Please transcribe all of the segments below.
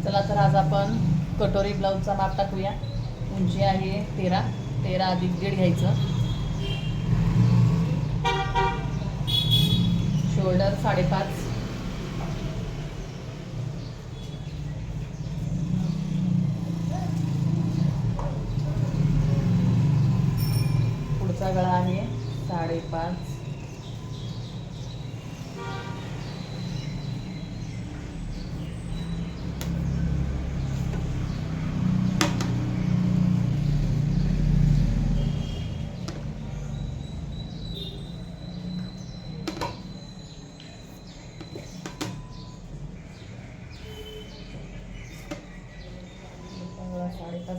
चला तर आज आपण कटोरी ब्लाऊजचा माप टाकूया. उंची आहे 13 अधिक 1.5 घ्यायचं. शोल्डर 5.5. पुढचा गळा आहे 5.5.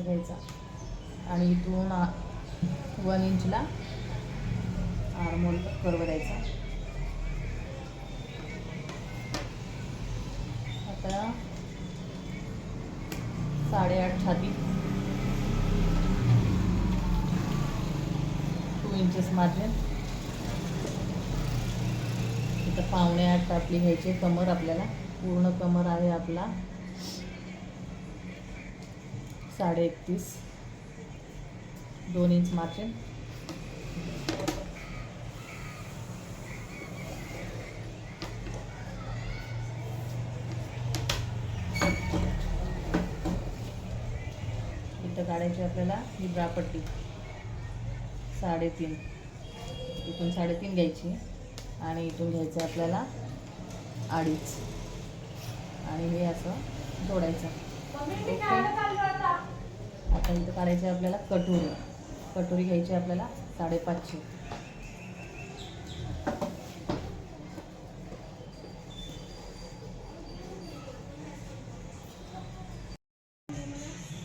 घ्यायचा आणि इथून 1 इंचला आर्महोल कर्व द्यायचा. आता 8.5 छाती, 2 इंचेस मार्जिन. इथं 7.5 टापली घ्यायची. कमर आपल्याला पूर्ण कमर आहे आपला 31.5, 2 इंच मार्जिन. इथं काढायची आपल्याला ही ब्रापट्टी 3.5. इथून 3.5 घ्यायची आणि इथून घ्यायचं आपल्याला 2.5 आणि हे असं जोडायचं. आता इथं काढायची आपल्याला कटोरी घ्यायची आपल्याला 5.5ची.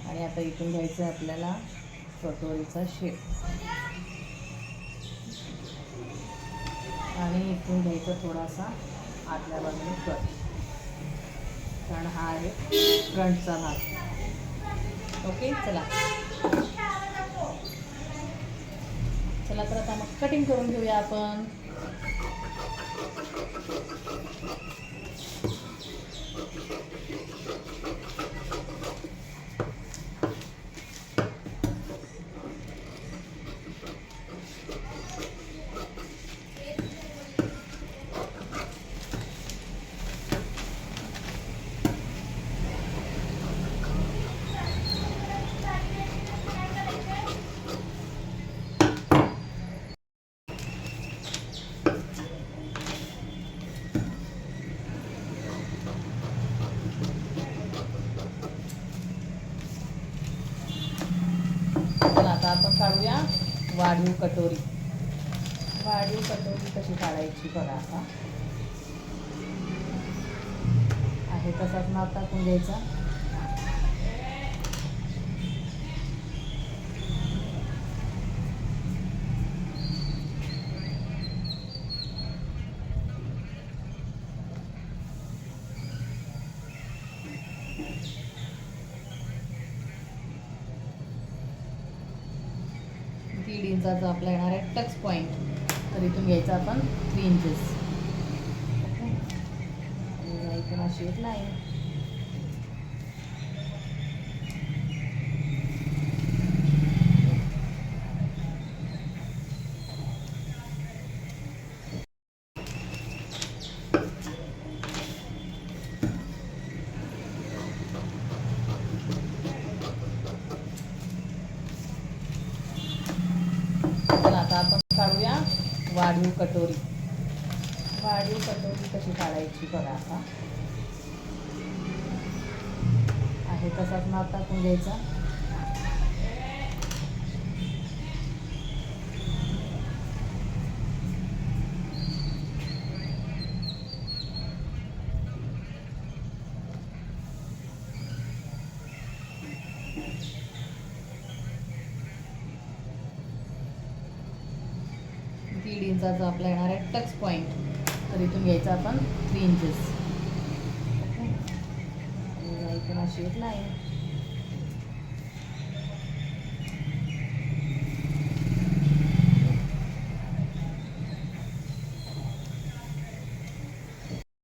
आणि आता इथून घ्यायचं आपल्याला कटोरीचा शेप आणि इथून घ्यायचं थोडासा आतल्या बाजूने कट, कारण हा आहे फ्रंटचा भाग. ओके, चला तर आता मग कटिंग करून घेऊया आपण. आता आपण काढूया वाढीव कटोरी. कशी काढायची बघा. आता आहे तसाच माप टाकून घ्यायचा. दीड इंचाचा आपला येणार आहे टक्स पॉईंट. तर इथून घ्यायचं आपण 3 इंचेस. आणि इथून अशी एक लाईन. आता आपण काढूया वाढीव कटोरी. कशी काढायची बघा. आता आहे तसाच माप टाकून घ्यायचा. दीड इंचाचा आपला येणार आहे टक्स पॉईंट. तर इथून घ्यायचं आपण 3 इंचेस. आणि इथून अशी एक लाईन.